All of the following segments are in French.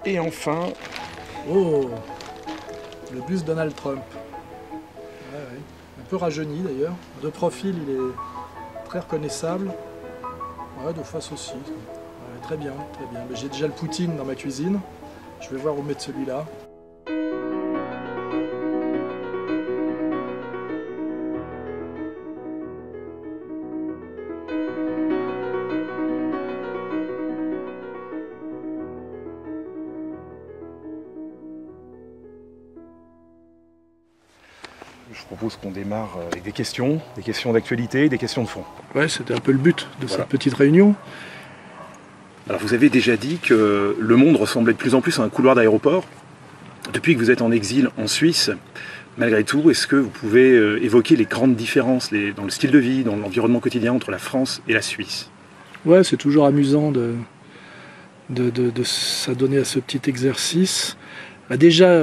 Et enfin... Oh, le buste Donald Trump. Ouais. Un peu rajeuni d'ailleurs. De profil, il est très reconnaissable. Ouais, de face aussi. Ouais, très bien, très bien. Mais j'ai déjà le Poutine dans ma cuisine. Je vais voir où mettre celui-là. Je propose qu'on démarre avec des questions d'actualité, des questions de fond. Ouais, c'était un peu le but de cette petite réunion. Alors vous avez déjà dit que le monde ressemblait de plus en plus à un couloir d'aéroport. Depuis que vous êtes en exil en Suisse, malgré tout, est-ce que vous pouvez évoquer les grandes différences dans le style de vie, dans l'environnement quotidien entre la France et la Suisse? Ouais, c'est toujours amusant de s'adonner à ce petit exercice. Bah déjà,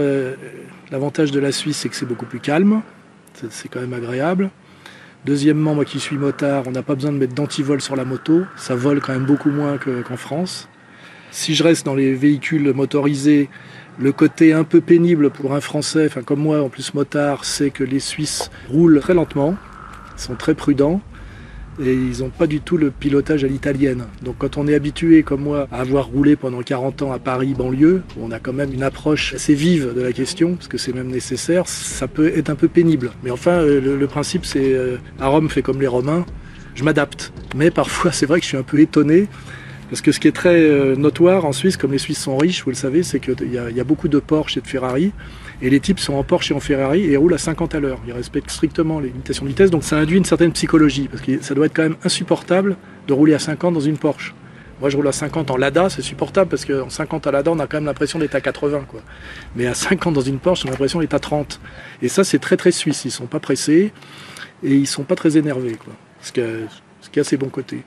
l'avantage de la Suisse, c'est que c'est beaucoup plus calme. C'est quand même agréable. Deuxièmement, moi qui suis motard, on n'a pas besoin de mettre d'antivol sur la moto. Ça vole quand même beaucoup moins qu'en France. Si je reste dans les véhicules motorisés, le côté un peu pénible pour un Français, enfin comme moi en plus motard, c'est que les Suisses roulent très lentement, sont très prudents. Et ils n'ont pas du tout le pilotage à l'italienne. Donc quand on est habitué, comme moi, à avoir roulé pendant 40 ans à Paris, banlieue, on a quand même une approche assez vive de la question, parce que c'est même nécessaire, ça peut être un peu pénible. Mais enfin, le principe, c'est à Rome, fait comme les Romains, je m'adapte. Mais parfois, c'est vrai que je suis un peu étonné, parce que ce qui est très notoire en Suisse, comme les Suisses sont riches, vous le savez, c'est qu'il y a beaucoup de Porsche et de Ferrari, et les types sont en Porsche et en Ferrari et roulent à 50 à l'heure. Ils respectent strictement les limitations de vitesse, donc ça induit une certaine psychologie, parce que ça doit être quand même insupportable de rouler à 50 dans une Porsche. Moi je roule à 50 en Lada, c'est supportable, parce qu'en 50 à Lada, on a quand même l'impression d'être à 80, quoi. Mais à 50 dans une Porsche, on a l'impression d'être à 30. Et ça, c'est très très suisse, ils sont pas pressés, et ils sont pas très énervés, quoi. Ce qui a ses bons côtés.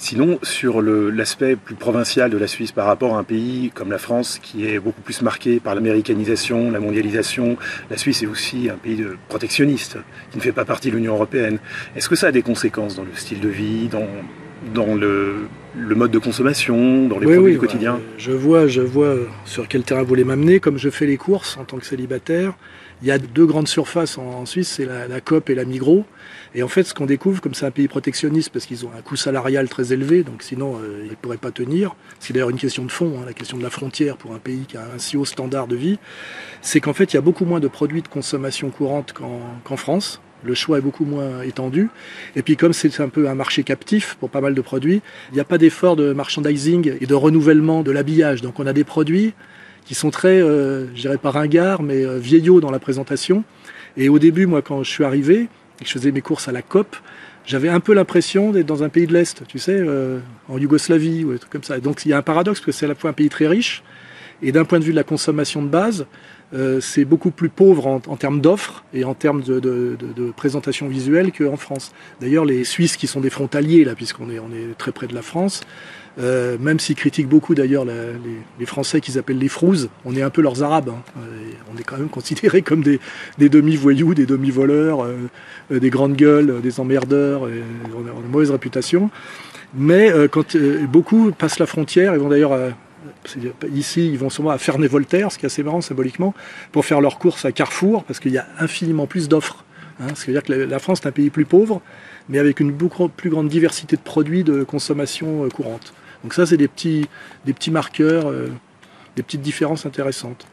Sinon, sur l'aspect plus provincial de la Suisse par rapport à un pays comme la France, qui est beaucoup plus marqué par l'américanisation, la mondialisation, la Suisse est aussi un pays protectionniste, qui ne fait pas partie de l'Union européenne. Est-ce que ça a des conséquences dans le style de vie, dans le mode de consommation, dans les produits du quotidien? Ouais, je vois sur quel terrain vous voulez m'amener. Comme je fais les courses en tant que célibataire, il y a deux grandes surfaces en Suisse, c'est la Coop et la Migros. Et en fait, ce qu'on découvre, comme c'est un pays protectionniste, parce qu'ils ont un coût salarial très élevé, donc sinon ils ne pourraient pas tenir, c'est d'ailleurs une question de fond, la question de la frontière pour un pays qui a un si haut standard de vie, c'est qu'en fait, il y a beaucoup moins de produits de consommation courante qu'en France. Le choix est beaucoup moins étendu. Et puis comme c'est un peu un marché captif pour pas mal de produits, il n'y a pas d'effort de merchandising et de renouvellement de l'habillage. Donc on a des produits qui sont très, je dirais pas ringards, mais vieillots dans la présentation. Et au début, moi, quand je suis arrivé, et que je faisais mes courses à la Coop, j'avais un peu l'impression d'être dans un pays de l'Est, tu sais, en Yougoslavie ou des trucs comme ça. Et donc il y a un paradoxe, parce que c'est à la fois un pays très riche, et d'un point de vue de la consommation de base, c'est beaucoup plus pauvre en termes d'offres et en termes de présentation visuelle qu'en France. D'ailleurs, les Suisses qui sont des frontaliers, là, puisqu'on est très près de la France, même s'ils critiquent beaucoup d'ailleurs les Français qu'ils appellent les frouzes, on est un peu leurs Arabes. On est quand même considérés comme des demi-voyous, des demi-voleurs, des grandes gueules, des emmerdeurs, on a une mauvaise réputation. Mais quand beaucoup passent la frontière, ils vont d'ailleurs... ici, ils vont souvent à Ferney-Voltaire, ce qui est assez marrant symboliquement, pour faire leurs courses à Carrefour, parce qu'il y a infiniment plus d'offres. Ce qui veut dire que la France est un pays plus pauvre, mais avec une beaucoup plus grande diversité de produits de consommation courante. Donc ça, c'est des petits marqueurs, des petites différences intéressantes.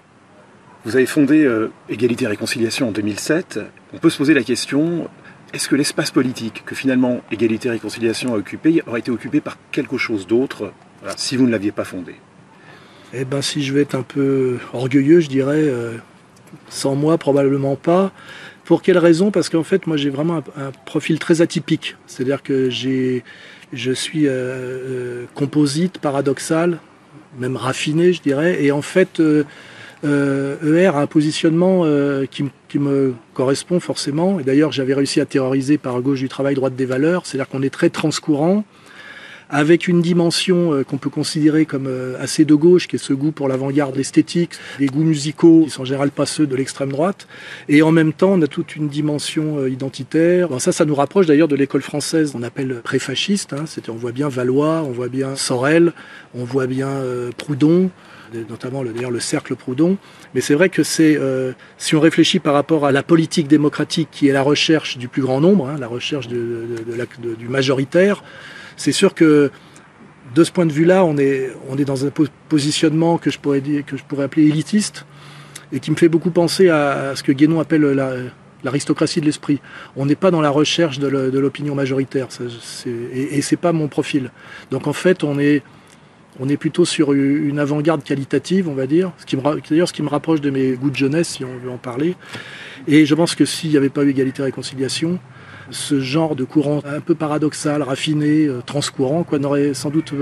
Vous avez fondé Égalité et Réconciliation en 2007. On peut se poser la question, est-ce que l'espace politique que finalement Égalité et Réconciliation a occupé aurait été occupé par quelque chose d'autre si vous ne l'aviez pas fondé? Eh bien, si je vais être un peu orgueilleux, je dirais, sans moi, probablement pas. Pour quelle raison? Parce qu'en fait, moi, j'ai vraiment un profil très atypique. C'est-à-dire que je suis composite, paradoxal, même raffiné, je dirais. Et en fait, ER a un positionnement qui me correspond forcément. Et d'ailleurs, j'avais réussi à théoriser par gauche du travail, droite des valeurs. C'est-à-dire qu'on est très transcourant, avec une dimension qu'on peut considérer comme assez de gauche, qui est ce goût pour l'avant-garde esthétique, des goûts musicaux qui sont en général pas ceux de l'extrême droite, et en même temps on a toute une dimension identitaire. Bon, ça nous rapproche d'ailleurs de l'école française qu'on appelle pré-fasciste, on voit bien Valois, on voit bien Sorel, on voit bien Proudhon, notamment d'ailleurs le cercle Proudhon. Mais c'est vrai que si on réfléchit par rapport à la politique démocratique qui est la recherche du plus grand nombre, la recherche du majoritaire, c'est sûr que de ce point de vue-là, on est dans un positionnement que je pourrais appeler élitiste et qui me fait beaucoup penser à ce que Guénon appelle l'aristocratie de l'esprit. On n'est pas dans la recherche de l'opinion majoritaire, et c'est pas mon profil. Donc en fait, on est plutôt sur une avant-garde qualitative, on va dire, ce qui me rapproche de mes goûts de jeunesse, si on veut en parler. Et je pense que s'il n'y avait pas eu égalité et réconciliation, ce genre de courant un peu paradoxal, raffiné, transcourant, n'aurait sans doute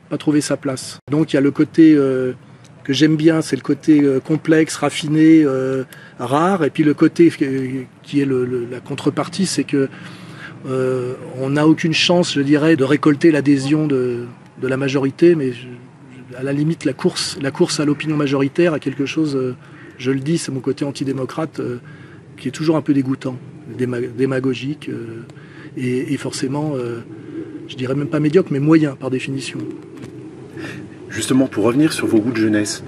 pas trouvé sa place. Donc il y a le côté que j'aime bien, c'est le côté complexe, raffiné, rare, et puis le côté qui est la contrepartie, c'est que on n'a aucune chance, je dirais, de récolter l'adhésion de la majorité, mais à la limite la course à l'opinion majoritaire a quelque chose, je le dis, c'est mon côté antidémocrate qui est toujours un peu dégoûtant, démagogique et forcément, je dirais même pas médiocre, mais moyen par définition. Justement, pour revenir sur vos goûts de jeunesse,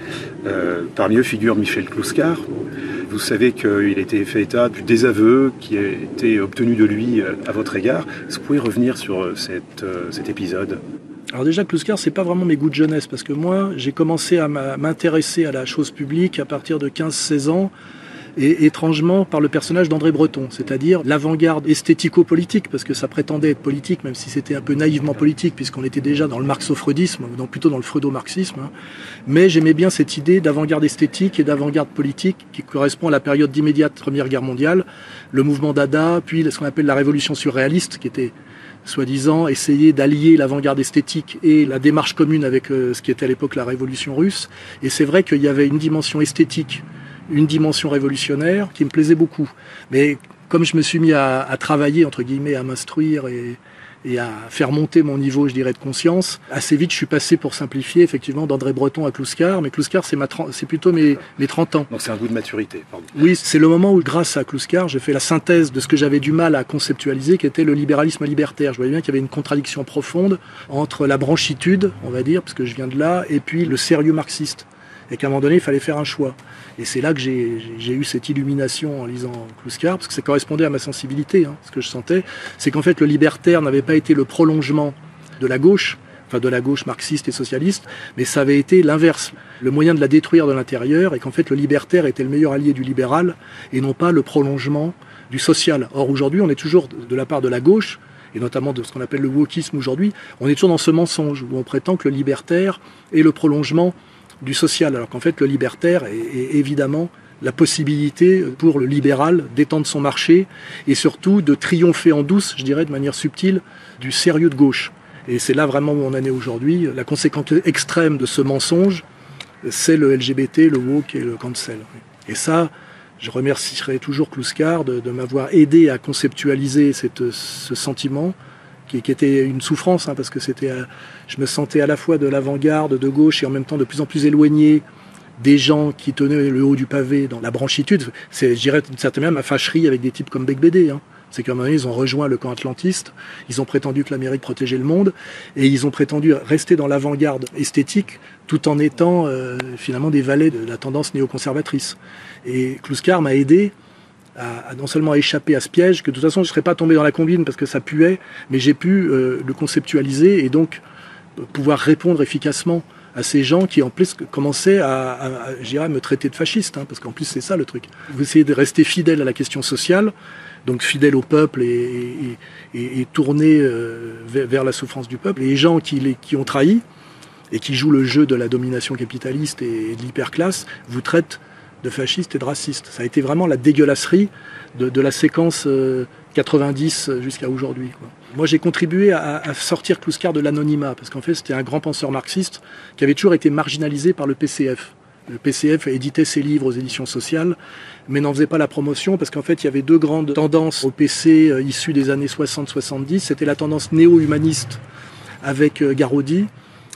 parmi eux figure Michel Clouscar. Vous savez qu'il a été fait état du désaveu qui a été obtenu de lui à votre égard. Est-ce que vous pouvez revenir sur cet épisode ? Alors déjà, Clouscar, c'est pas vraiment mes goûts de jeunesse, parce que moi, j'ai commencé à m'intéresser à la chose publique à partir de 15-16 ans, et étrangement par le personnage d'André Breton, c'est-à-dire l'avant-garde esthético-politique, parce que ça prétendait être politique, même si c'était un peu naïvement politique, puisqu'on était déjà dans le marxo-freudisme, ou plutôt dans le freudo-marxisme. Mais j'aimais bien cette idée d'avant-garde esthétique et d'avant-garde politique qui correspond à la période d'immédiate Première Guerre mondiale, le mouvement Dada, puis ce qu'on appelle la révolution surréaliste, qui était soi-disant essayer d'allier l'avant-garde esthétique et la démarche commune avec ce qui était à l'époque la révolution russe. Et c'est vrai qu'il y avait une dimension esthétique, une dimension révolutionnaire qui me plaisait beaucoup. Mais comme je me suis mis à travailler, entre guillemets, à m'instruire et à faire monter mon niveau, je dirais, de conscience, assez vite je suis passé, pour simplifier, effectivement, d'André Breton à Clouscar. Mais Clouscar, c'est plutôt mes 30 ans. Donc c'est un goût de maturité, pardon. Oui, c'est le moment où, grâce à Clouscar, j'ai fait la synthèse de ce que j'avais du mal à conceptualiser, qui était le libéralisme libertaire. Je voyais bien qu'il y avait une contradiction profonde entre la branchitude, on va dire, parce que je viens de là, et puis le sérieux marxiste. Et qu'à un moment donné, il fallait faire un choix. Et c'est là que j'ai eu cette illumination en lisant Clouscar, parce que ça correspondait à ma sensibilité. Ce que je sentais, c'est qu'en fait, le libertaire n'avait pas été le prolongement de la gauche, enfin de la gauche marxiste et socialiste, mais ça avait été l'inverse, le moyen de la détruire de l'intérieur, et qu'en fait, le libertaire était le meilleur allié du libéral, et non pas le prolongement du social. Or, aujourd'hui, on est toujours, de la part de la gauche, et notamment de ce qu'on appelle le wokisme aujourd'hui, on est toujours dans ce mensonge, où on prétend que le libertaire est le prolongement du social, alors qu'en fait le libertaire est évidemment la possibilité pour le libéral d'étendre son marché et surtout de triompher en douce, je dirais de manière subtile, du sérieux de gauche. Et c'est là vraiment où on en est aujourd'hui. La conséquence extrême de ce mensonge, c'est le LGBT, le woke et le cancel. Et ça, je remercierai toujours Clouscar de m'avoir aidé à conceptualiser ce sentiment, qui était une souffrance, parce que je me sentais à la fois de l'avant-garde, de gauche, et en même temps de plus en plus éloigné des gens qui tenaient le haut du pavé dans la branchitude. C'est, je dirais, d'une certaine manière, ma fâcherie avec des types comme Becbédé. C'est qu'à un moment donné, ils ont rejoint le camp atlantiste, ils ont prétendu que l'Amérique protégeait le monde, et ils ont prétendu rester dans l'avant-garde esthétique, tout en étant finalement des valets de la tendance néoconservatrice. Et Clouscar m'a aidé à non seulement échapper à ce piège, que de toute façon je ne serais pas tombé dans la combine parce que ça puait, mais j'ai pu le conceptualiser et donc pouvoir répondre efficacement à ces gens qui en plus commençaient à me traiter de fasciste, parce qu'en plus c'est ça le truc. Vous essayez de rester fidèle à la question sociale, donc fidèle au peuple et tourné vers la souffrance du peuple. Et les gens qui ont trahi et qui jouent le jeu de la domination capitaliste et de l'hyperclasse vous traitent de fascistes et de racistes. Ça a été vraiment la dégueulasserie de la séquence 90 jusqu'à aujourd'hui. Moi, j'ai contribué à sortir Clouscar de l'anonymat, parce qu'en fait, c'était un grand penseur marxiste qui avait toujours été marginalisé par le PCF. Le PCF éditait ses livres aux éditions sociales, mais n'en faisait pas la promotion, parce qu'en fait, il y avait deux grandes tendances au PC issues des années 60-70. C'était la tendance néo-humaniste avec Garaudy,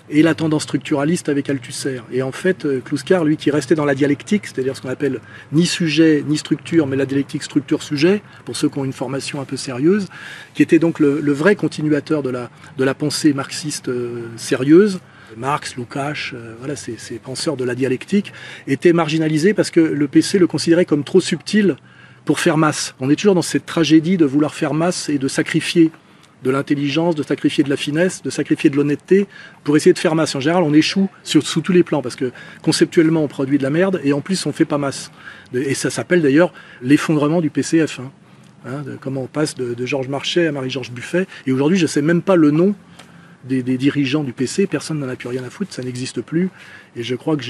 et la tendance structuraliste avec Althusser. Et en fait, Clouscar, lui, qui restait dans la dialectique, c'est-à-dire ce qu'on appelle ni sujet, ni structure, mais la dialectique structure-sujet, pour ceux qui ont une formation un peu sérieuse, qui était donc le vrai continuateur de la pensée marxiste sérieuse, Marx, Lukács, voilà, ces penseurs de la dialectique, étaient marginalisés parce que le PC le considérait comme trop subtil pour faire masse. On est toujours dans cette tragédie de vouloir faire masse et de sacrifier de l'intelligence, de sacrifier de la finesse, de sacrifier de l'honnêteté pour essayer de faire masse. En général, on échoue sous tous les plans parce que conceptuellement, on produit de la merde et en plus, on fait pas masse. Et ça s'appelle d'ailleurs l'effondrement du PCF. Comment on passe de Georges Marchais à Marie-Georges Buffet. Et aujourd'hui, je ne sais même pas le nom des dirigeants du PC. Personne n'en a plus rien à foutre, ça n'existe plus. Et je crois que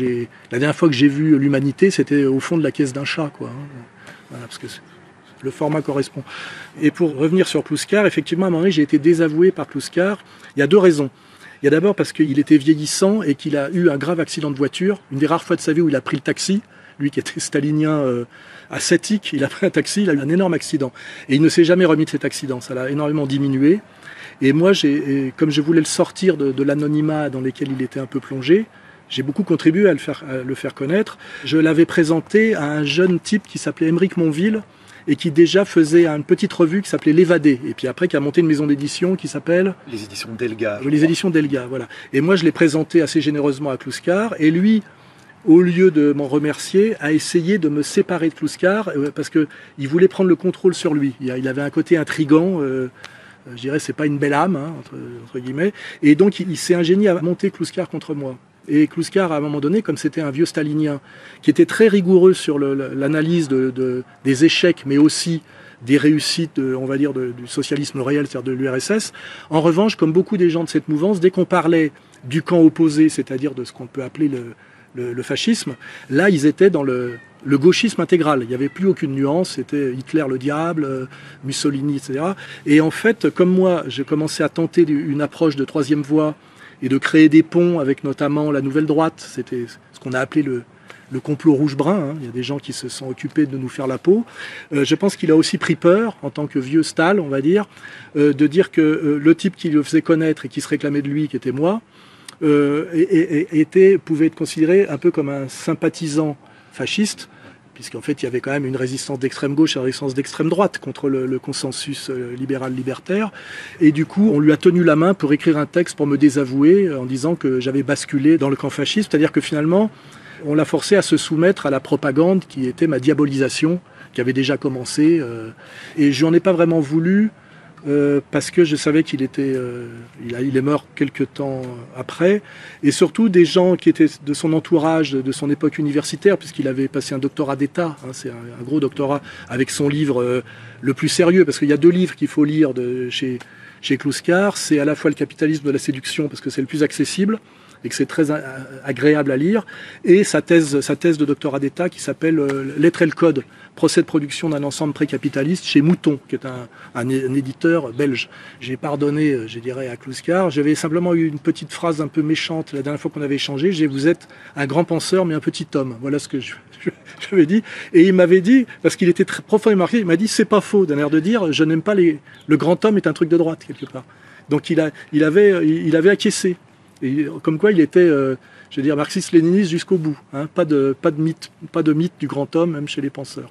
la dernière fois que j'ai vu l'humanité, c'était au fond de la caisse d'un chat, quoi. Voilà, parce que le format correspond. Et pour revenir sur Kluskar, effectivement, à un moment donné, j'ai été désavoué par Kluskar. Il y a deux raisons. Il y a d'abord parce qu'il était vieillissant et qu'il a eu un grave accident de voiture. Une des rares fois de sa vie où il a pris le taxi. Lui qui était stalinien ascétique, il a pris un taxi, il a eu un énorme accident. Et il ne s'est jamais remis de cet accident. Ça l'a énormément diminué. Et moi, comme je voulais le sortir de l'anonymat dans lequel il était un peu plongé, j'ai beaucoup contribué à le faire connaître. Je l'avais présenté à un jeune type qui s'appelait Émeric Monville, et qui déjà faisait une petite revue qui s'appelait L'Évadé, et puis après qui a monté une maison d'édition qui s'appelle... Les éditions Delga. Les éditions Delga, voilà. Et moi je l'ai présenté assez généreusement à Kluskar, et lui, au lieu de m'en remercier, a essayé de me séparer de Kluskar, parce qu'il voulait prendre le contrôle sur lui. Il avait un côté intrigant, je dirais c'est pas une belle âme, entre guillemets, et donc il s'est ingénié à monter Kluskar contre moi. Et Kluskar, à un moment donné, comme c'était un vieux stalinien, qui était très rigoureux sur l'analyse des échecs, mais aussi des réussites, on va dire, du socialisme réel, c'est-à-dire de l'URSS, en revanche, comme beaucoup des gens de cette mouvance, dès qu'on parlait du camp opposé, c'est-à-dire de ce qu'on peut appeler le fascisme, là, ils étaient dans le gauchisme intégral. Il n'y avait plus aucune nuance, c'était Hitler le diable, Mussolini, etc. Et en fait, comme moi, j'ai commencé à tenter une approche de troisième voie, et de créer des ponts avec notamment la nouvelle droite. C'était ce qu'on a appelé le complot rouge-brun. Il y a des gens qui se sont occupés de nous faire la peau. Je pense qu'il a aussi pris peur, en tant que vieux Stahl, on va dire, de dire que le type qui le faisait connaître et qui se réclamait de lui, qui était moi, pouvait être considéré un peu comme un sympathisant fasciste, puisqu'en fait, il y avait quand même une résistance d'extrême gauche et une résistance d'extrême droite contre le consensus libéral-libertaire. Et du coup, on lui a tenu la main pour écrire un texte pour me désavouer en disant que j'avais basculé dans le camp fasciste. C'est-à-dire que finalement, on l'a forcé à se soumettre à la propagande qui était ma diabolisation, qui avait déjà commencé. Et je n'en ai pas vraiment voulu, parce que je savais qu'il était, il est mort quelques temps après, et surtout des gens qui étaient de son entourage, de son époque universitaire, puisqu'il avait passé un doctorat d'État, c'est un gros doctorat, avec son livre le plus sérieux, parce qu'il y a deux livres qu'il faut lire chez Kluskar, c'est à la fois Le capitalisme de la séduction, parce que c'est le plus accessible, et que c'est très agréable à lire, et sa thèse de doctorat d'État qui s'appelle L'être et le code, procès de production d'un ensemble précapitaliste chez Mouton, qui est un éditeur belge. J'ai pardonné, je dirais, à Kluskar. J'avais simplement eu une petite phrase un peu méchante la dernière fois qu'on avait échangé. Vous êtes un grand penseur, mais un petit homme. Voilà ce que j'avais dit. Et il m'avait dit, parce qu'il était très profondément marqué, il m'a dit, c'est pas faux, d'un air de dire, je n'aime pas le grand homme est un truc de droite, quelque part. Donc il avait acquiescé. Et comme quoi il était, je veux dire, marxiste-léniniste jusqu'au bout. Pas de mythe du grand homme, même chez les penseurs.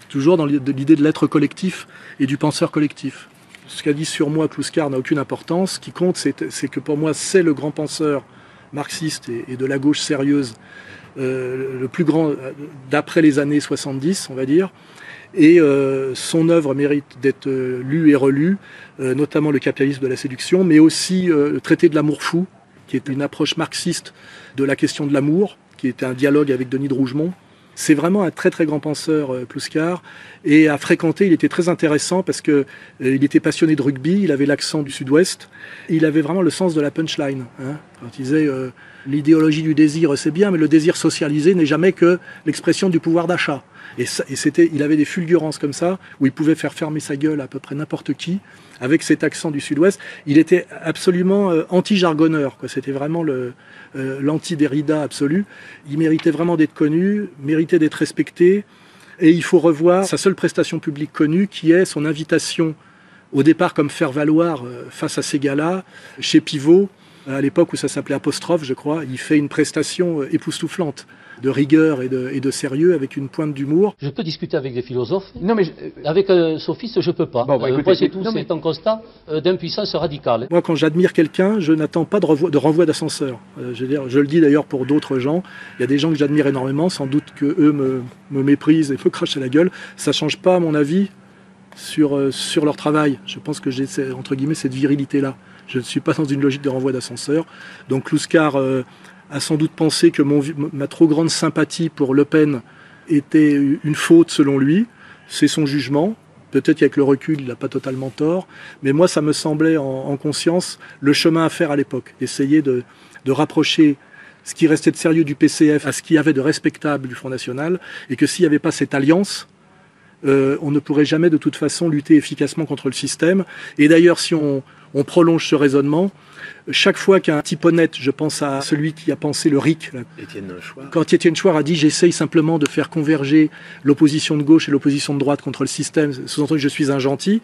Toujours dans l'idée de l'être collectif et du penseur collectif. Ce qu'a dit sur moi Kluskar n'a aucune importance. Ce qui compte, c'est que pour moi, c'est le grand penseur marxiste et de la gauche sérieuse, le plus grand d'après les années 70, on va dire. Et son œuvre mérite d'être lue et relue, notamment Le capitalisme de la séduction, mais aussi le traité de l'amour fou, qui est une approche marxiste de la question de l'amour, qui était un dialogue avec Denis de Rougemont. C'est vraiment un très très grand penseur, Kluskar, et à fréquenter, il était très intéressant parce que il était passionné de rugby, il avait l'accent du sud-ouest, il avait vraiment le sens de la punchline. Quand il disait l'idéologie du désir, c'est bien, mais le désir socialisé n'est jamais que l'expression du pouvoir d'achat. Il avait des fulgurances comme ça, où il pouvait faire fermer sa gueule à peu près n'importe qui, avec cet accent du sud-ouest. Il était absolument anti-jargonneur, quoi. C'était vraiment l'anti-Derrida absolu. Il méritait vraiment d'être connu, méritait d'être respecté, et il faut revoir sa seule prestation publique connue, qui est son invitation, au départ comme faire-valoir face à ces gars-là, chez Pivot, à l'époque où ça s'appelait Apostrophe, je crois, il fait une prestation époustouflante de rigueur et de sérieux avec une pointe d'humour. Je peux discuter avec des philosophes. Non, mais avec un sophiste, je peux pas. Bon, écoutez, moi, c'est tout, c'est un constat d'impuissance radicale. Moi, quand j'admire quelqu'un, je n'attends pas de renvoi d'ascenseur. Je le dis d'ailleurs pour d'autres gens. Il y a des gens que j'admire énormément, sans doute que eux me méprisent et me crachent à la gueule. Ça change pas, à mon avis, sur leur travail. Je pense que j'ai, entre guillemets, cette virilité-là. Je ne suis pas dans une logique de renvoi d'ascenseur. Donc Louskar a sans doute pensé que ma trop grande sympathie pour Le Pen était une faute selon lui. C'est son jugement. Peut-être qu'avec le recul, il n'a pas totalement tort. Mais moi, ça me semblait en conscience le chemin à faire à l'époque. Essayer de rapprocher ce qui restait de sérieux du PCF à ce qu'il y avait de respectable du Front National. Et que s'il n'y avait pas cette alliance, on ne pourrait jamais de toute façon lutter efficacement contre le système. Et d'ailleurs, si on prolonge ce raisonnement, chaque fois qu'un type honnête, je pense à celui qui a pensé le RIC, là, quand Étienne Chouard a dit « j'essaye simplement de faire converger l'opposition de gauche et l'opposition de droite contre le système, sous-entendu que je suis un gentil »,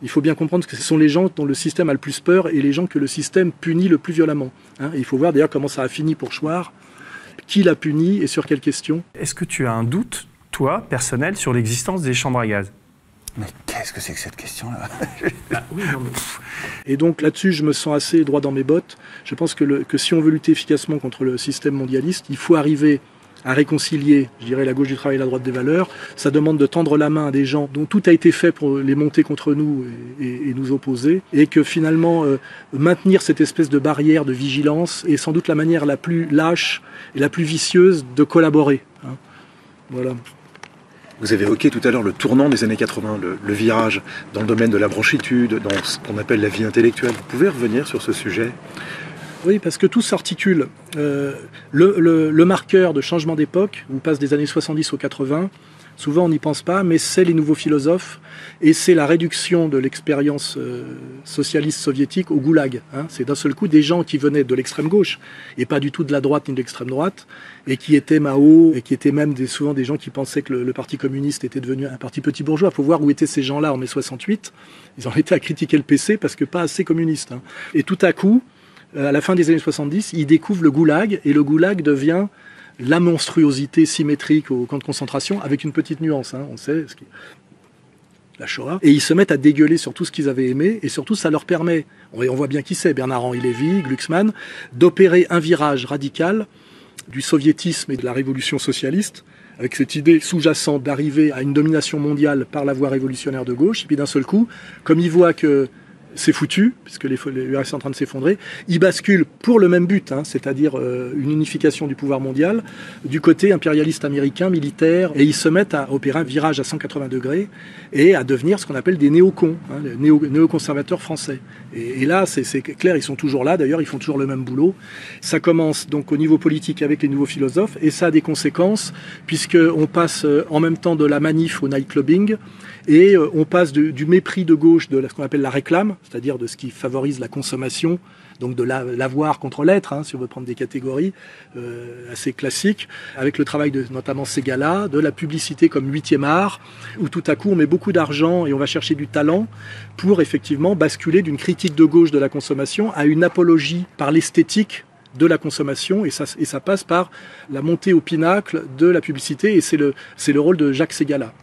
il faut bien comprendre que ce sont les gens dont le système a le plus peur et les gens que le système punit le plus violemment. Hein, il faut voir d'ailleurs comment ça a fini pour Chouard, qui l'a puni et sur quelles questions. Est-ce que tu as un doute, toi, personnel, sur l'existence des chambres à gaz ? Mais qu'est-ce que c'est que cette question-là? Oui, non, mais... Et donc là-dessus, je me sens assez droit dans mes bottes. Je pense que si on veut lutter efficacement contre le système mondialiste, il faut arriver à réconcilier, je dirais, la gauche du travail et la droite des valeurs. Ça demande de tendre la main à des gens dont tout a été fait pour les monter contre nous et nous opposer. Et que finalement, maintenir cette espèce de barrière de vigilance est sans doute la manière la plus lâche et la plus vicieuse de collaborer. Hein. Voilà. Vous avez évoqué tout à l'heure le tournant des années 80, le virage dans le domaine de la branchitude, dans ce qu'on appelle la vie intellectuelle. Vous pouvez revenir sur ce sujet ? Oui, parce que tout s'articule. Le marqueur de changement d'époque, on passe des années 70 aux 80, souvent on n'y pense pas, mais c'est les nouveaux philosophes et c'est la réduction de l'expérience socialiste soviétique au goulag. Hein. C'est d'un seul coup des gens qui venaient de l'extrême gauche et pas du tout de la droite ni de l'extrême droite et qui étaient Mao et qui étaient même souvent des gens qui pensaient que le Parti communiste était devenu un parti petit bourgeois. Il faut voir où étaient ces gens-là en mai 68. Ils en étaient à critiquer le PC parce que pas assez communiste. Hein. Et tout à coup, à la fin des années 70, ils découvrent le goulag et le goulag devient la monstruosité symétrique au camp de concentration, avec une petite nuance, hein, on sait, la Shoah. Et ils se mettent à dégueuler sur tout ce qu'ils avaient aimé, et surtout ça leur permet, on voit bien qui c'est, Bernard-Henri Lévy, Glucksmann, d'opérer un virage radical du soviétisme et de la révolution socialiste, avec cette idée sous-jacente d'arriver à une domination mondiale par la voie révolutionnaire de gauche, et puis d'un seul coup, comme ils voient que c'est foutu, puisque l'URSS est en train de s'effondrer, ils basculent pour le même but, hein, c'est-à-dire une unification du pouvoir mondial, du côté impérialiste américain, militaire, et ils se mettent à opérer un virage à 180 degrés et à devenir ce qu'on appelle des néocons, hein, néoconservateurs français. Et là, c'est clair, ils sont toujours là, d'ailleurs, ils font toujours le même boulot. Ça commence donc au niveau politique avec les nouveaux philosophes, et ça a des conséquences, puisqu'on passe en même temps de la manif au nightclubbing, et on passe du mépris de gauche de ce qu'on appelle la réclame, c'est-à-dire de ce qui favorise la consommation, donc de l'avoir contre l'être, hein, si on veut prendre des catégories assez classiques, avec le travail de notamment ces gars-là, de la publicité comme 8e art, où tout à coup on met beaucoup d'argent et on va chercher du talent pour effectivement basculer d'une critique de gauche de la consommation à une apologie par l'esthétique de la consommation, et ça passe par la montée au pinacle de la publicité, et c'est le rôle de Jacques Ségala.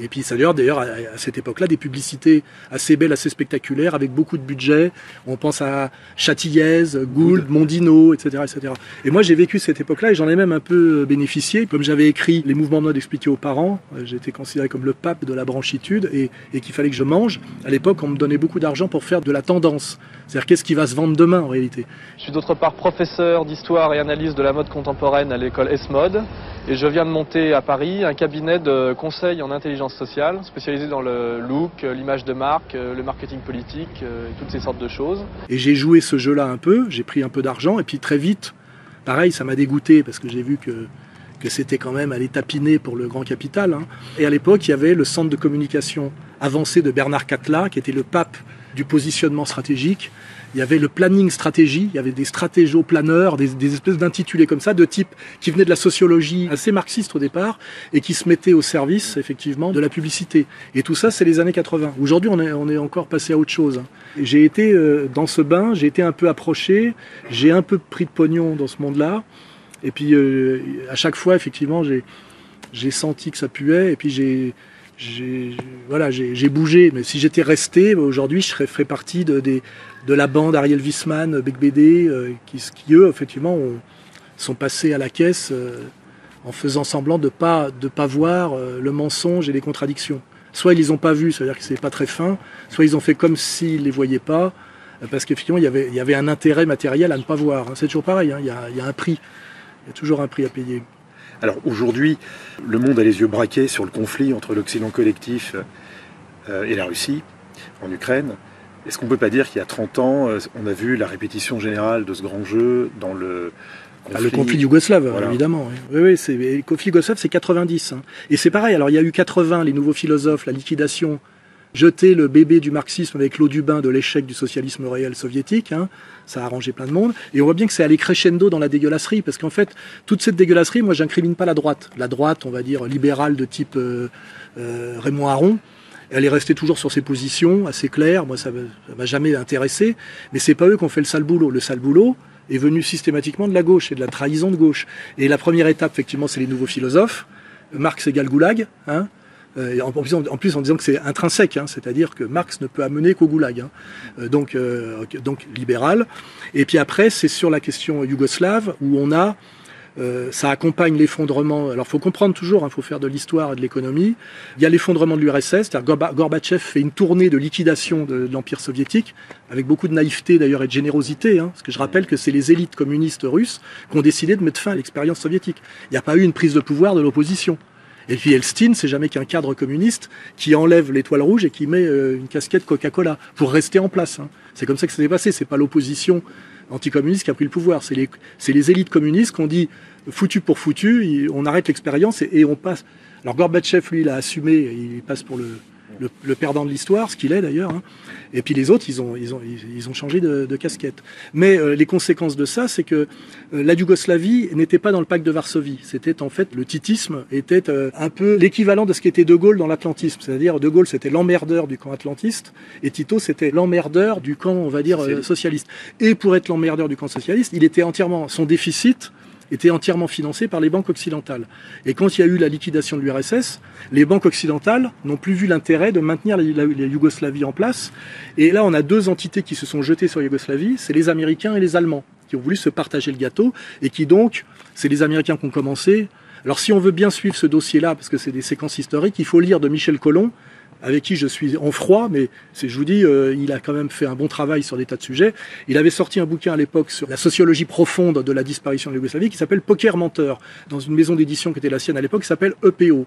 Et puis ça d'ailleurs à cette époque-là des publicités assez belles, assez spectaculaires, avec beaucoup de budget. On pense à Châtillaise, Gould, Mondino, etc., etc. Et moi j'ai vécu cette époque-là et j'en ai même un peu bénéficié. Comme j'avais écrit les mouvements de mode expliqués aux parents, j'étais considéré comme le pape de la branchitude et qu'il fallait que je mange. À l'époque, on me donnait beaucoup d'argent pour faire de la tendance. C'est-à-dire qu'est-ce qui va se vendre demain en réalité. Je suis d'autre part professeur d'histoire et analyse de la mode contemporaine à l'école S-Mode. Et je viens de monter à Paris un cabinet de conseil en intelligence sociale, spécialisé dans le look, l'image de marque, le marketing politique, et toutes ces sortes de choses. Et j'ai joué ce jeu-là un peu, j'ai pris un peu d'argent, et puis très vite, pareil, ça m'a dégoûté, parce que j'ai vu que c'était quand même aller tapiner pour le grand capital. Hein. Et à l'époque, il y avait le centre de communication avancée de Bernard Cattela, qui était le pape du positionnement stratégique. Il y avait le planning stratégie, il y avait des stratégoplaneurs, des espèces d'intitulés comme ça, de type qui venaient de la sociologie assez marxiste au départ, et qui se mettaient au service, effectivement, de la publicité. Et tout ça, c'est les années 80. Aujourd'hui, on est encore passé à autre chose. J'ai été dans ce bain, j'ai été un peu approché, j'ai un peu pris de pognon dans ce monde-là, et puis à chaque fois, effectivement, j'ai senti que ça puait, et puis j'ai bougé. Mais si j'étais resté, aujourd'hui, je ferais partie de la bande Ariel Wiesman, Bec BD, qui eux, effectivement, sont passés à la caisse en faisant semblant de pas voir le mensonge et les contradictions. Soit ils les ont pas vus, c'est-à-dire que c'est pas très fin, soit ils ont fait comme s'ils les voyaient pas, parce qu'effectivement, il y avait un intérêt matériel à ne pas voir. C'est toujours pareil, il y a un prix. Il y a toujours un prix à payer. Alors aujourd'hui, le monde a les yeux braqués sur le conflit entre l'Occident collectif et la Russie en Ukraine. Est-ce qu'on ne peut pas dire qu'il y a 30 ans, on a vu la répétition générale de ce grand jeu dans le conflit... Le conflit yougoslave, voilà. Évidemment. Oui, le conflit yougoslave, c'est 90. Hein. Et c'est pareil, alors il y a eu 80, les nouveaux philosophes, la liquidation, jeter le bébé du marxisme avec l'eau du bain de l'échec du socialisme réel soviétique, hein, ça a arrangé plein de monde. Et on voit bien que c'est allé crescendo dans la dégueulasserie, parce qu'en fait, toute cette dégueulasserie, moi, j'incrimine pas la droite. La droite, on va dire, libérale de type Raymond Aron, elle est restée toujours sur ses positions, assez claires. Moi, ça m'a jamais intéressé. Mais c'est pas eux qui ont fait le sale boulot. Le sale boulot est venu systématiquement de la gauche et de la trahison de gauche. Et la première étape, effectivement, c'est les nouveaux philosophes. Marx égale Goulag, hein. En plus en disant que c'est intrinsèque, hein, c'est-à-dire que Marx ne peut amener qu'au goulag, hein. Donc libéral. Et puis après, c'est sur la question yougoslave où on a, ça accompagne l'effondrement. Alors, faut comprendre toujours, hein, faut faire de l'histoire et de l'économie. Il y a l'effondrement de l'URSS, c'est-à-dire Gorbatchev fait une tournée de liquidation de l'Empire soviétique, avec beaucoup de naïveté d'ailleurs et de générosité, hein, parce que je rappelle que c'est les élites communistes russes qui ont décidé de mettre fin à l'expérience soviétique. Il n'y a pas eu une prise de pouvoir de l'opposition. Et puis Elstine, c'est jamais qu'un cadre communiste qui enlève l'étoile rouge et qui met une casquette Coca-Cola pour rester en place. Hein. C'est comme ça que ça s'est passé. C'est pas l'opposition anticommuniste qui a pris le pouvoir. C'est les élites communistes qui ont dit foutu pour foutu, on arrête l'expérience et on passe. Alors Gorbatchev, lui, il a assumé, il passe pour le perdant de l'histoire, ce qu'il est d'ailleurs. Hein. Et puis les autres, ils ont changé de casquette. Mais les conséquences de ça, c'est que la Yougoslavie n'était pas dans le pacte de Varsovie. C'était en fait, le titisme était un peu l'équivalent de ce qu'était De Gaulle dans l'atlantisme. C'est-à-dire, De Gaulle, c'était l'emmerdeur du camp atlantiste, et Tito, c'était l'emmerdeur du camp, on va dire, socialiste. Et pour être l'emmerdeur du camp socialiste, il était son déficit était entièrement financé par les banques occidentales. Et quand il y a eu la liquidation de l'URSS, les banques occidentales n'ont plus vu l'intérêt de maintenir la Yougoslavie en place. Et là, on a deux entités qui se sont jetées sur la Yougoslavie, c'est les Américains et les Allemands, qui ont voulu se partager le gâteau, et qui donc, c'est les Américains qui ont commencé. Alors si on veut bien suivre ce dossier-là, parce que c'est des séquences historiques, il faut lire de Michel Colomb, avec qui je suis en froid, mais je vous dis, il a quand même fait un bon travail sur des tas de sujets. Il avait sorti un bouquin à l'époque sur la sociologie profonde de la disparition de Yougoslavie qui s'appelle Poker Menteur, dans une maison d'édition qui était la sienne à l'époque, qui s'appelle EPO.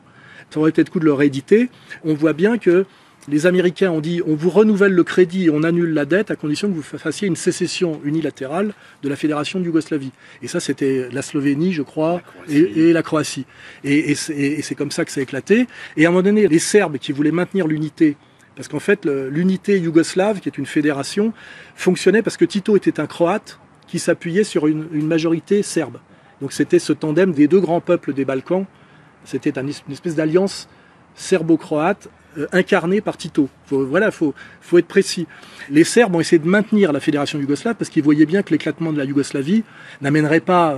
Ça aurait peut-être le coup de le rééditer. On voit bien que les Américains ont dit on vous renouvelle le crédit et on annule la dette à condition que vous fassiez une sécession unilatérale de la Fédération de Yougoslavie. Et ça, c'était la Slovénie, je crois, et la Croatie. Et c'est comme ça que ça a éclaté. Et à un moment donné, les Serbes qui voulaient maintenir l'unité, parce qu'en fait, l'unité yougoslave, qui est une fédération, fonctionnait parce que Tito était un Croate qui s'appuyait sur une majorité serbe. Donc c'était ce tandem des deux grands peuples des Balkans. C'était une espèce d'alliance serbo-croate incarné par Tito. Faut être précis. Les Serbes ont essayé de maintenir la fédération yougoslave parce qu'ils voyaient bien que l'éclatement de la Yougoslavie n'amènerait pas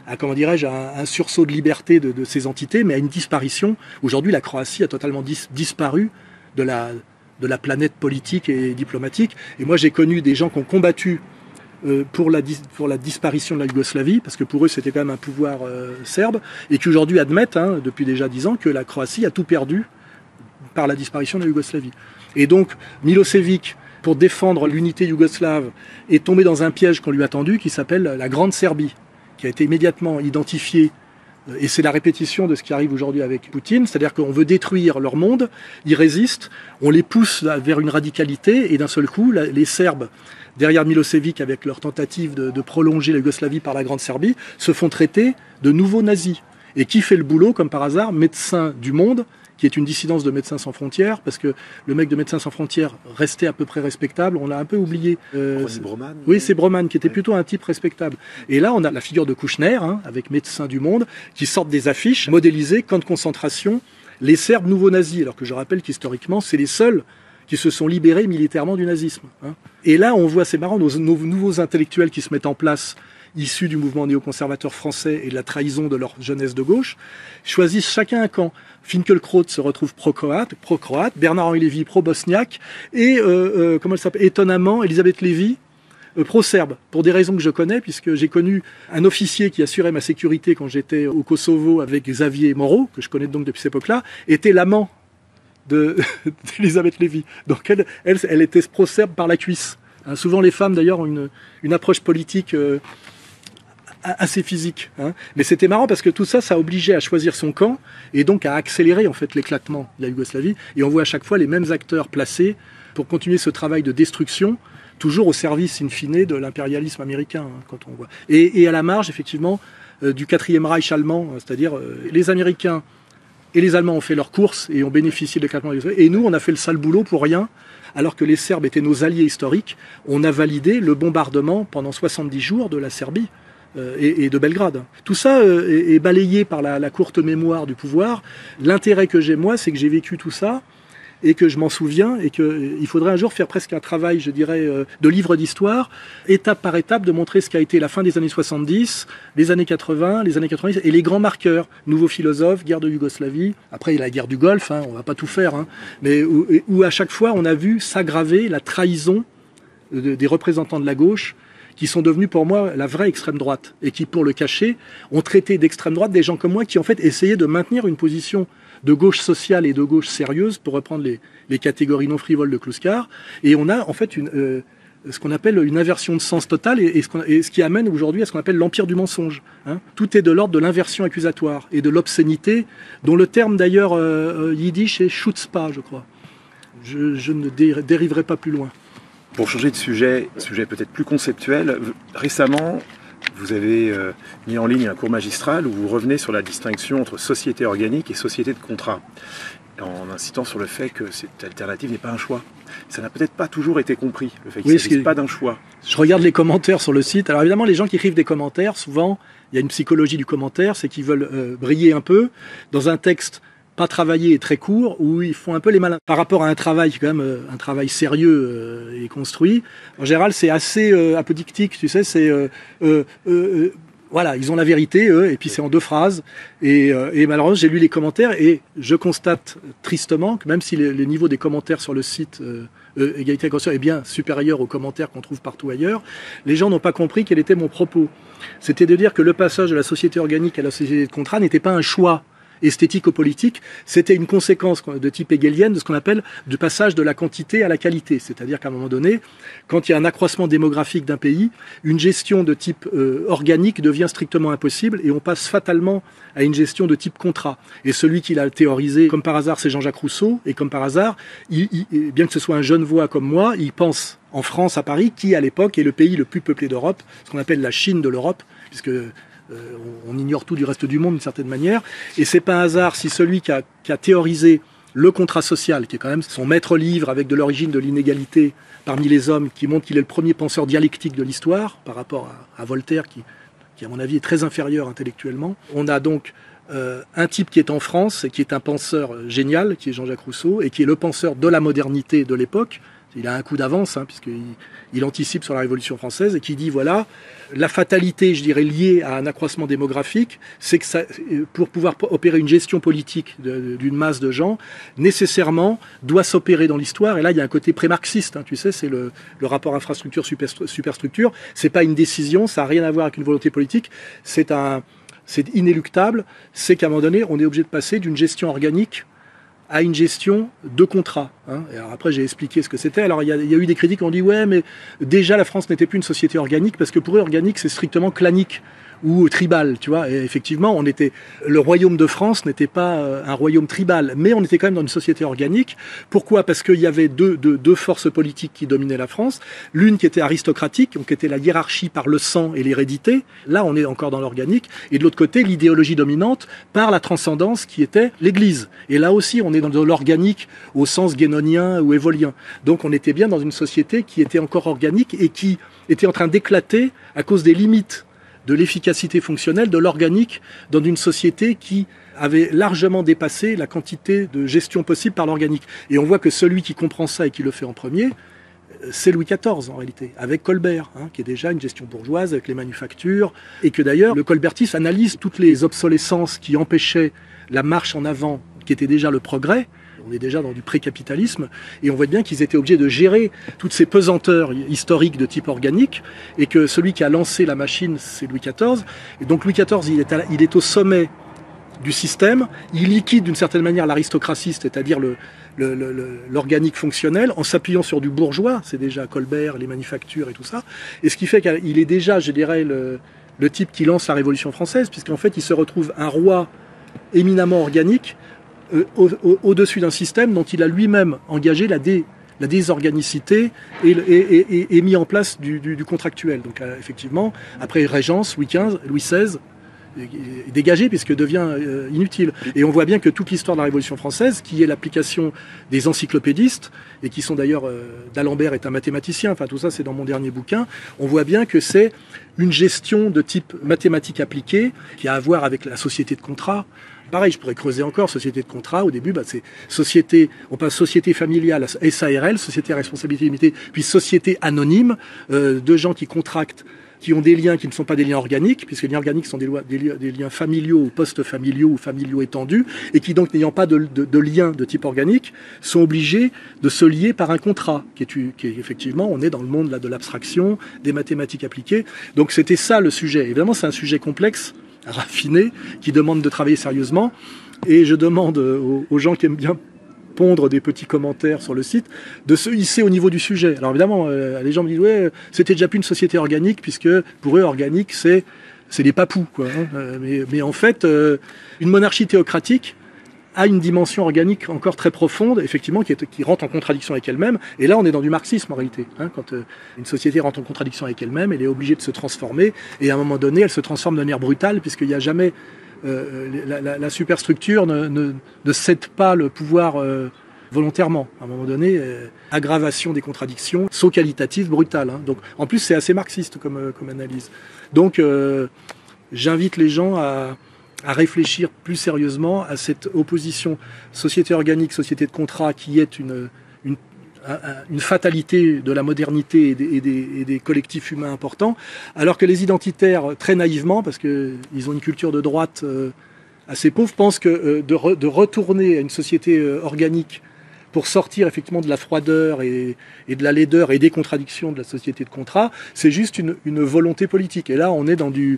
à, comment dirais-je, un sursaut de liberté de ces entités, mais à une disparition. Aujourd'hui, la Croatie a totalement disparu de la planète politique et diplomatique. Et moi, j'ai connu des gens qui ont combattu pour la disparition de la Yougoslavie, parce que pour eux, c'était quand même un pouvoir serbe, et qui aujourd'hui admettent, hein, depuis déjà 10 ans, que la Croatie a tout perdu par la disparition de la Yougoslavie. Et donc, Milosevic, pour défendre l'unité yougoslave, est tombé dans un piège qu'on lui a tendu, qui s'appelle la Grande Serbie, qui a été immédiatement identifiée, et c'est la répétition de ce qui arrive aujourd'hui avec Poutine, c'est-à-dire qu'on veut détruire leur monde, ils résistent, on les pousse vers une radicalité, et d'un seul coup, les Serbes, derrière Milosevic, avec leur tentative de prolonger la Yougoslavie par la Grande Serbie, se font traiter de nouveaux nazis. Et qui fait le boulot, comme par hasard, médecin du monde, qui est une dissidence de Médecins sans frontières, parce que le mec de Médecins sans frontières restait à peu près respectable, on l'a un peu oublié. Ronny Broman. Oui, c'est Broman, qui était plutôt un type respectable. Et là, on a la figure de Kouchner, avec Médecins du Monde, qui sortent des affiches modélisées, camp de concentration, les Serbes nouveaux nazis, alors que je rappelle qu'historiquement, c'est les seuls qui se sont libérés militairement du nazisme. Et là, on voit, c'est marrant, nos nouveaux intellectuels qui se mettent en place, issus du mouvement néoconservateur français et de la trahison de leur jeunesse de gauche, choisissent chacun un camp. Finkielkraut se retrouve pro-croate, Bernard-Henri Lévy pro-bosniaque, et, comment elle s'appelle, étonnamment, Elisabeth Lévy, pro-serbe, pour des raisons que je connais, puisque j'ai connu un officier qui assurait ma sécurité quand j'étais au Kosovo avec Xavier Moreau, que je connais donc depuis cette époque-là, était l'amant d'Elisabeth Lévy. Donc elle était pro-serbe par la cuisse. Souvent les femmes d'ailleurs ont une approche politique assez physique. Mais c'était marrant parce que tout ça, ça obligeait à choisir son camp et donc à accélérer en fait l'éclatement de la Yougoslavie. Et on voit à chaque fois les mêmes acteurs placés pour continuer ce travail de destruction, toujours au service in fine de l'impérialisme américain, quand on voit. Et à la marge, effectivement, du 4e Reich allemand, c'est-à-dire les Américains et les Allemands ont fait leurs courses et ont bénéficié de l'éclatement. Et nous, on a fait le sale boulot pour rien, alors que les Serbes étaient nos alliés historiques. On a validé le bombardement pendant 70 jours de la Serbie et de Belgrade. Tout ça est balayé par la courte mémoire du pouvoir. L'intérêt que j'ai, moi, c'est que j'ai vécu tout ça et que je m'en souviens et qu'il faudrait un jour faire presque un travail, je dirais, de livre d'histoire, étape par étape, de montrer ce qu'a été la fin des années 70, les années 80, les années 90 et les grands marqueurs. Nouveaux philosophes, guerre de Yougoslavie, après il y a la guerre du Golfe, on va pas tout faire, mais où à chaque fois on a vu s'aggraver la trahison des représentants de la gauche qui sont devenus pour moi la vraie extrême droite et qui, pour le cacher, ont traité d'extrême droite des gens comme moi qui en fait essayaient de maintenir une position de gauche sociale et de gauche sérieuse, pour reprendre les catégories non frivoles de Kluskar. Et on a en fait ce qu'on appelle une inversion de sens totale et ce qui amène aujourd'hui à ce qu'on appelle l'empire du mensonge. Tout est de l'ordre de l'inversion accusatoire et de l'obscénité, dont le terme d'ailleurs yiddish est chutzpah, je crois. Je ne dériverai pas plus loin. Pour changer de sujet peut-être plus conceptuel, récemment, vous avez mis en ligne un cours magistral où vous revenez sur la distinction entre société organique et société de contrat, en insistant sur le fait que cette alternative n'est pas un choix. Ça n'a peut-être pas toujours été compris, le fait qu'il ne s'agisse pas d'un choix. Je regarde les commentaires sur le site. Alors évidemment, les gens qui écrivent des commentaires, souvent, il y a une psychologie du commentaire, c'est qu'ils veulent briller un peu dans un texte pas travaillé et très court, où ils font un peu les malins. Par rapport à un travail, quand même, un travail sérieux et construit, en général, c'est assez apodictique, tu sais, c'est... voilà, ils ont la vérité, eux, et puis c'est en 2 phrases. Et malheureusement, j'ai lu les commentaires, et je constate tristement que même si le niveau des commentaires sur le site Égalité et Conscience est bien supérieur aux commentaires qu'on trouve partout ailleurs, les gens n'ont pas compris quel était mon propos. C'était de dire que le passage de la société organique à la société de contrat n'était pas un choix esthético-politique, c'était une conséquence de type hegelienne de ce qu'on appelle du passage de la quantité à la qualité. C'est-à-dire qu'à un moment donné, quand il y a un accroissement démographique d'un pays, une gestion de type organique devient strictement impossible et on passe fatalement à une gestion de type contrat. Et celui qui l'a théorisé, comme par hasard, c'est Jean-Jacques Rousseau, et comme par hasard, bien que ce soit un Genevois comme moi, il pense en France, à Paris, qui à l'époque est le pays le plus peuplé d'Europe, ce qu'on appelle la Chine de l'Europe, puisque on ignore tout du reste du monde d'une certaine manière, et c'est pas un hasard si celui qui a théorisé le contrat social, qui est quand même son maître livre avec de l'origine de l'inégalité parmi les hommes, qui montre qu'il est le premier penseur dialectique de l'histoire par rapport à Voltaire, qui à mon avis est très inférieur intellectuellement. On a donc un type qui est en France et qui est un penseur génial, qui est Jean-Jacques Rousseau, et qui est le penseur de la modernité de l'époque. Il a un coup d'avance, puisqu'il anticipe sur la Révolution française, et qui dit, voilà, la fatalité, je dirais, liée à un accroissement démographique, c'est que ça, pour pouvoir opérer une gestion politique d'une masse de gens, nécessairement, doit s'opérer dans l'histoire. Et là, il y a un côté pré-marxiste, tu sais, c'est le rapport infrastructure-superstructure. C'est pas une décision, ça n'a rien à voir avec une volonté politique, c'est inéluctable, c'est qu'à un moment donné, on est obligé de passer d'une gestion organique à une gestion de contrat. Et alors après, j'ai expliqué ce que c'était. Alors, il y a eu des critiques qui ont dit « Ouais, mais déjà, la France n'était plus une société organique, parce que pour eux, organique, c'est strictement clanique, ou tribal, tu vois. Et effectivement, le royaume de France n'était pas un royaume tribal, mais on était quand même dans une société organique. Pourquoi ? Parce qu'il y avait deux forces politiques qui dominaient la France. L'une qui était aristocratique, donc qui était la hiérarchie par le sang et l'hérédité. Là, on est encore dans l'organique. Et de l'autre côté, l'idéologie dominante par la transcendance qui était l'Église. Et là aussi, on est dans l'organique au sens guénonien ou évolien. Donc on était bien dans une société qui était encore organique et qui était en train d'éclater à cause des limites de l'efficacité fonctionnelle de l'organique dans une société qui avait largement dépassé la quantité de gestion possible par l'organique. Et on voit que celui qui comprend ça et qui le fait en premier, c'est Louis XIV en réalité, avec Colbert, qui est déjà une gestion bourgeoise avec les manufactures, et que d'ailleurs le colbertisme analyse toutes les obsolescences qui empêchaient la marche en avant, qui était déjà le progrès. On est déjà dans du pré-capitalisme, et on voit bien qu'ils étaient obligés de gérer toutes ces pesanteurs historiques de type organique, et que celui qui a lancé la machine, c'est Louis XIV. Et donc Louis XIV, il est au sommet du système, il liquide d'une certaine manière l'aristocratie, c'est-à-dire l'organique fonctionnel, en s'appuyant sur du bourgeois, c'est déjà Colbert, les manufactures et tout ça, et ce qui fait qu'il est déjà, je dirais, le type qui lance la Révolution française, puisqu'en fait il se retrouve un roi éminemment organique, au-dessus d'un système dont il a lui-même engagé la désorganicité et mis en place du contractuel. Donc effectivement, après Régence, Louis XVI, est dégagé puisque devient inutile. Et on voit bien que toute l'histoire de la Révolution française, qui est l'application des encyclopédistes, et qui sont d'ailleurs, d'Alembert est un mathématicien, enfin tout ça c'est dans mon dernier bouquin, on voit bien que c'est une gestion de type mathématique appliquée, qui a à voir avec la société de contrat. Pareil, je pourrais creuser encore, société de contrat, au début, c'est société, on passe société familiale, SARL, société à responsabilité limitée, puis société anonyme, de gens qui contractent, qui ont des liens qui ne sont pas des liens organiques, puisque les liens organiques sont des liens familiaux ou post-familiaux ou familiaux étendus, et qui donc, n'ayant pas de lien de type organique, sont obligés de se lier par un contrat, qui est effectivement, on est dans le monde là, de l'abstraction, des mathématiques appliquées. Donc c'était ça le sujet. Évidemment, c'est un sujet complexe, raffiné, qui demande de travailler sérieusement, et je demande aux gens qui aiment bien pondre des petits commentaires sur le site, de se hisser au niveau du sujet. Alors évidemment, les gens me disent « ouais, c'était déjà plus une société organique, puisque pour eux, organique, c'est des papous, quoi. » Mais en fait, une monarchie théocratique a une dimension organique encore très profonde, effectivement, qui rentre en contradiction avec elle-même. Et là, on est dans du marxisme, en réalité. Quand une société rentre en contradiction avec elle-même, elle est obligée de se transformer, et à un moment donné, elle se transforme de manière brutale, puisqu'il n'y a jamais... la superstructure ne cède pas le pouvoir volontairement. À un moment donné, aggravation des contradictions, saut qualitatif brutal. Donc, en plus, c'est assez marxiste comme analyse. Donc, j'invite les gens à réfléchir plus sérieusement à cette opposition société organique, société de contrat, qui est une fatalité de la modernité et des collectifs humains importants, alors que les identitaires, très naïvement, parce qu'ils ont une culture de droite assez pauvre, pensent que de retourner à une société organique pour sortir effectivement de la froideur et de la laideur et des contradictions de la société de contrat, c'est juste une volonté politique. Et là, on est dans du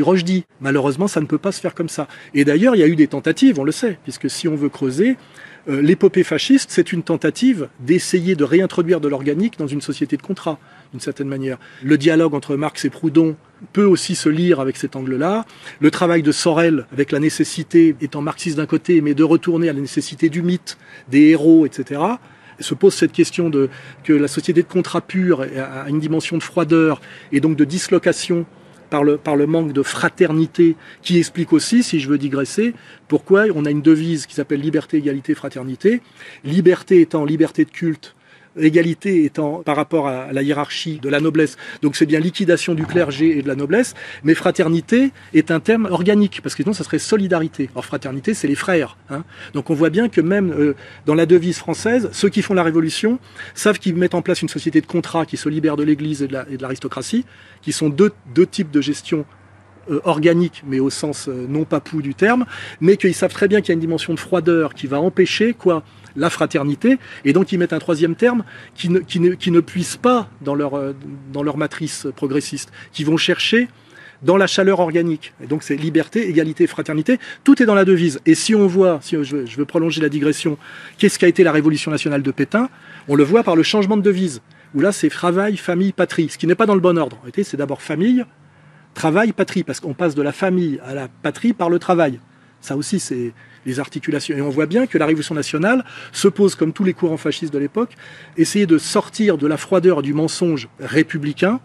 Rushdie. Malheureusement, ça ne peut pas se faire comme ça. Et d'ailleurs, il y a eu des tentatives, on le sait, puisque si on veut creuser, l'épopée fasciste, c'est une tentative d'essayer de réintroduire de l'organique dans une société de contrat, d'une certaine manière. Le dialogue entre Marx et Proudhon peut aussi se lire avec cet angle-là. Le travail de Sorel, avec la nécessité, étant marxiste d'un côté, mais de retourner à la nécessité du mythe, des héros, etc., se pose cette question que la société de contrat pure a une dimension de froideur et donc de dislocation par le manque de fraternité, qui explique aussi, si je veux digresser, pourquoi on a une devise qui s'appelle liberté, égalité, fraternité. Liberté étant liberté de culte, égalité étant par rapport à la hiérarchie de la noblesse. Donc c'est bien liquidation du clergé et de la noblesse, mais fraternité est un terme organique, parce que sinon ça serait solidarité. Or fraternité, c'est les frères. Donc on voit bien que même dans la devise française, ceux qui font la Révolution savent qu'ils mettent en place une société de contrat qui se libère de l'Église et de l'aristocratie, qui sont deux types de gestion organique, mais au sens non papou du terme, mais qu'ils savent très bien qu'il y a une dimension de froideur qui va empêcher la fraternité, et donc ils mettent un troisième terme qui ne puisse pas dans leur matrice progressiste, qui vont chercher dans la chaleur organique. Et donc c'est liberté, égalité, fraternité, tout est dans la devise. Et si on voit, si je veux prolonger la digression, qu'est-ce qu'a été la Révolution nationale de Pétain, on le voit par le changement de devise, où là c'est travail, famille, patrie, ce qui n'est pas dans le bon ordre. En réalité, c'est d'abord famille, travail, patrie, parce qu'on passe de la famille à la patrie par le travail. Ça aussi, c'est les articulations. Et on voit bien que la Révolution nationale se pose, comme tous les courants fascistes de l'époque, essayer de sortir de la froideur du mensonge républicain,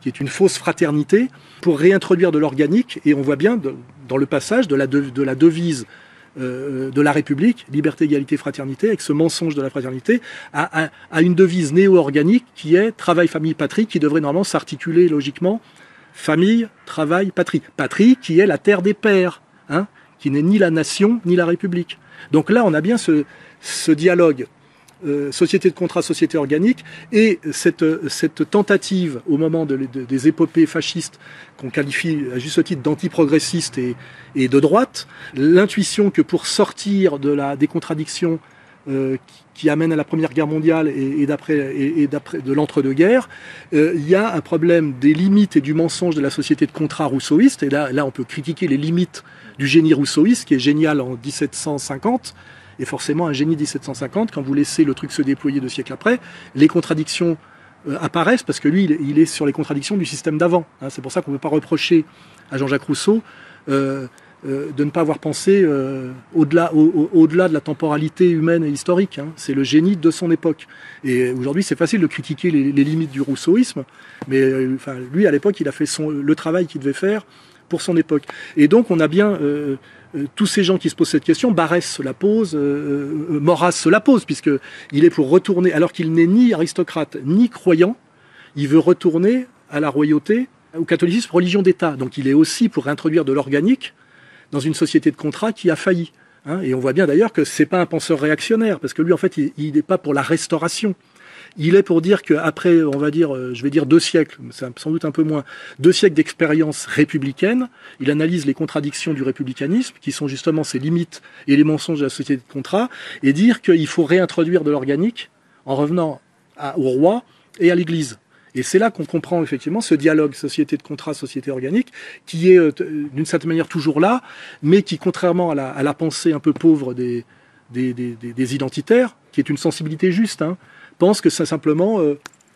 qui est une fausse fraternité, pour réintroduire de l'organique. Et on voit bien dans le passage de la devise de la République, liberté, égalité, fraternité, avec ce mensonge de la fraternité, à une devise néo-organique qui est travail, famille, patrie, qui devrait normalement s'articuler logiquement famille, travail, patrie. Patrie qui est la terre des pères, hein, qui n'est ni la nation ni la République. Donc là, on a bien ce dialogue société de contrat, société organique, et cette tentative au moment des épopées fascistes qu'on qualifie à juste titre d'antiprogressistes et de droite, l'intuition que pour sortir des contradictions qui amènent à la Première Guerre mondiale et de l'entre-deux-guerres, il y a un problème des limites et du mensonge de la société de contrat rousseauiste, et là on peut critiquer les limites du génie rousseauiste, qui est génial en 1750, et forcément un génie 1750, quand vous laissez le truc se déployer 2 siècles après, les contradictions apparaissent, parce que lui, il est sur les contradictions du système d'avant. Hein. C'est pour ça qu'on ne peut pas reprocher à Jean-Jacques Rousseau de ne pas avoir pensé au-delà de la temporalité humaine et historique. Hein. C'est le génie de son époque. Et aujourd'hui, c'est facile de critiquer les limites du rousseauisme, mais lui, à l'époque, il a fait le travail qu'il devait faire pour son époque. Et donc, on a bien... tous ces gens qui se posent cette question, Barrès se la pose, Maurras se la pose, puisqu'il est pour retourner, alors qu'il n'est ni aristocrate ni croyant, il veut retourner à la royauté, au catholicisme, religion d'État. Donc il est aussi pour introduire de l'organique dans une société de contrat qui a failli. Hein. Et on voit bien d'ailleurs que c'est pas un penseur réactionnaire, parce que lui, en fait, il n'est pas pour la restauration. Il est pour dire qu'après, on va dire, je vais dire 2 siècles, c'est sans doute un peu moins, 2 siècles d'expérience républicaine, il analyse les contradictions du républicanisme, qui sont justement ses limites et les mensonges de la société de contrat, et dire qu'il faut réintroduire de l'organique en revenant au roi et à l'Église. Et c'est là qu'on comprend effectivement ce dialogue société de contrat, société organique, qui est d'une certaine manière toujours là, mais qui, contrairement à la pensée un peu pauvre des identitaires, qui est une sensibilité juste, hein, pense que c'est simplement,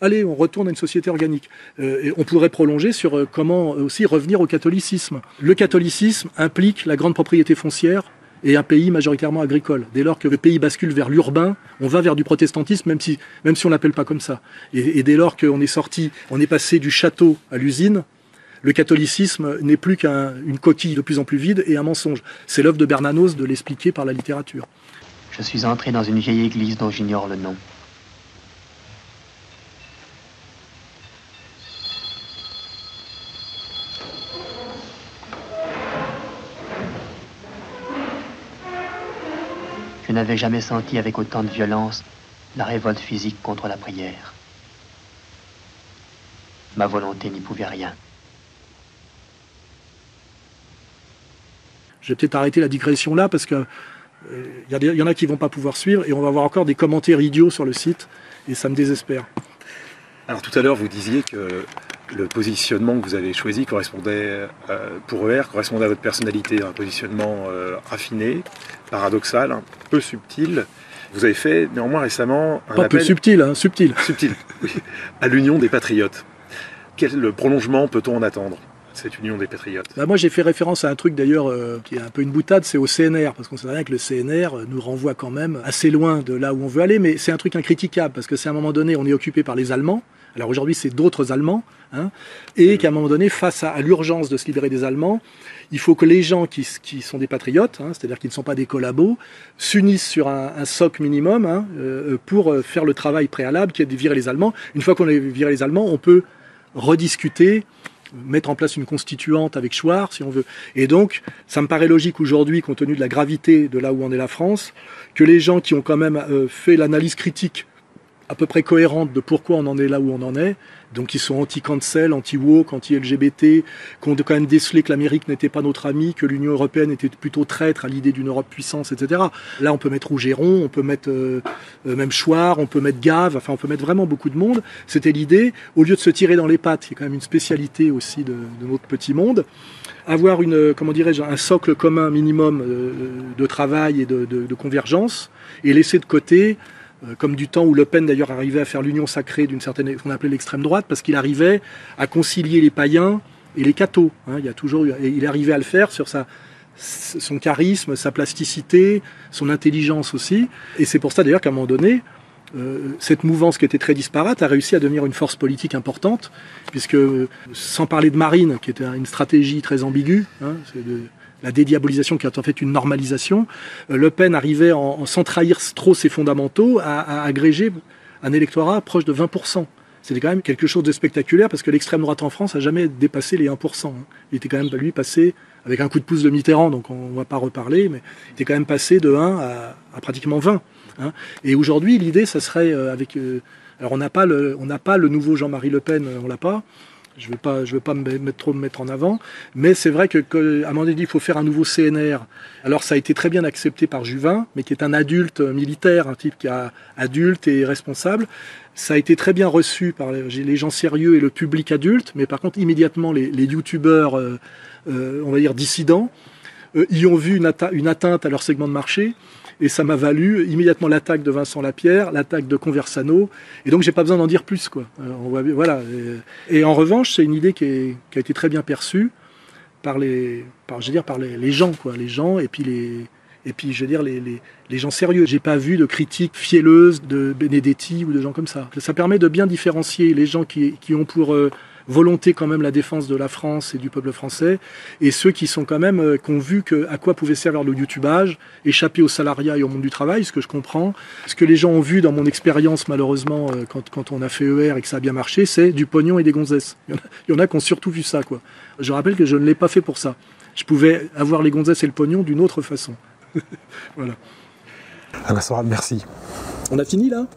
allez, on retourne à une société organique. Et on pourrait prolonger sur comment aussi revenir au catholicisme. Le catholicisme implique la grande propriété foncière et un pays majoritairement agricole. Dès lors que le pays bascule vers l'urbain, on va vers du protestantisme, même si on l'appelle pas comme ça. Et dès lors qu'on est passé du château à l'usine, le catholicisme n'est plus qu'une coquille de plus en plus vide et un mensonge. C'est l'œuvre de Bernanos de l'expliquer par la littérature. Je suis entré dans une vieille église dont j'ignore le nom. Je n'avais jamais senti avec autant de violence la révolte physique contre la prière. Ma volonté n'y pouvait rien. Je vais peut-être arrêter la digression là, parce que y en a qui vont pas pouvoir suivre, et on va avoir encore des commentaires idiots sur le site, et ça me désespère. Alors tout à l'heure, vous disiez que le positionnement que vous avez choisi correspondait correspondait à votre personnalité, un positionnement raffiné, paradoxal, un peu subtil. Vous avez fait néanmoins récemment un appel... Pas peu subtil, hein, subtil. Subtil, oui. À l'Union des Patriotes. Quel prolongement peut-on en attendre, cette Union des Patriotes? Moi, j'ai fait référence à un truc d'ailleurs qui est un peu une boutade, c'est au CNR, parce qu'on sait bien que le CNR nous renvoie quand même assez loin de là où on veut aller, mais c'est un truc incritiquable, parce que c'est à un moment donné, on est occupé par les Allemands. Alors aujourd'hui, c'est d'autres Allemands, hein, et qu'à un moment donné, face à l'urgence de se libérer des Allemands, il faut que les gens qui sont des patriotes, hein, c'est-à-dire qui ne sont pas des collabos, s'unissent sur un socle minimum, hein, pour faire le travail préalable qui est de virer les Allemands. Une fois qu'on a viré les Allemands, on peut rediscuter, mettre en place une constituante avec Chouard, si on veut. Et donc, ça me paraît logique aujourd'hui, compte tenu de la gravité de là où en est la France, que les gens qui ont quand même fait l'analyse critique à peu près cohérente de pourquoi on en est là où on en est, donc qui sont anti-cancel, anti-woke, anti-LGBT, qui ont quand même décelé que l'Amérique n'était pas notre ami, que l'Union européenne était plutôt traître à l'idée d'une Europe puissance, etc. Là, on peut mettre Rougeron, on peut mettre même Chouard, on peut mettre Gave, enfin on peut mettre vraiment beaucoup de monde. C'était l'idée, au lieu de se tirer dans les pattes, qui est quand même une spécialité aussi de notre petit monde, avoir un socle commun minimum de travail et de convergence, et laisser de côté, comme du temps où Le Pen d'ailleurs arrivait à faire l'union sacrée d'une certaine, qu'on appelait l'extrême droite, parce qu'il arrivait à concilier les païens et les cathos. Hein, il y a toujours eu, et il est arrivé à le faire sur son charisme, sa plasticité, son intelligence aussi. Et c'est pour ça d'ailleurs qu'à un moment donné, cette mouvance qui était très disparate a réussi à devenir une force politique importante, puisque, sans parler de Marine, qui était une stratégie très ambiguë, hein, c'est la dédiabolisation qui est en fait une normalisation, Le Pen arrivait, sans trahir trop ses fondamentaux, à agréger un électorat proche de 20%. C'était quand même quelque chose de spectaculaire, parce que l'extrême droite en France n'a jamais dépassé les 1%. Hein. Il était quand même, lui, passé, avec un coup de pouce de Mitterrand, donc on ne va pas reparler, mais il était quand même passé de 1 à pratiquement 20. Hein. Et aujourd'hui, l'idée, ça serait alors on n'a pas le nouveau Jean-Marie Le Pen, on l'a pas. Je veux pas trop me mettre en avant, mais c'est vrai qu'à un moment donné, il faut faire un nouveau CNR. Alors ça a été très bien accepté par Juvin, mais qui est un adulte militaire, un type qui est adulte et responsable. Ça a été très bien reçu par les gens sérieux et le public adulte, mais par contre immédiatement les youtubeurs, on va dire dissidents, y ont vu une atteinte à leur segment de marché. Et ça m'a valu immédiatement l'attaque de Vincent Lapierre, l'attaque de Conversano. Et donc, j'ai pas besoin d'en dire plus, quoi. Voilà. Et en revanche, c'est une idée qui a été très bien perçue par les gens, quoi. Les gens, et puis je veux dire, les gens sérieux. J'ai pas vu de critiques fielleuses de Benedetti ou de gens comme ça. Ça permet de bien différencier les gens qui ont pour volonté quand même la défense de la France et du peuple français, et ceux qui sont quand même, qui ont vu à quoi pouvait servir le youtubage, échapper au salariat et au monde du travail, ce que je comprends. Ce que les gens ont vu dans mon expérience, malheureusement, quand on a fait ER et que ça a bien marché, c'est du pognon et des gonzesses. Il y en a qui ont surtout vu ça, quoi. Je rappelle que je ne l'ai pas fait pour ça. Je pouvais avoir les gonzesses et le pognon d'une autre façon. Voilà. Alain Soral, merci. On a fini là ?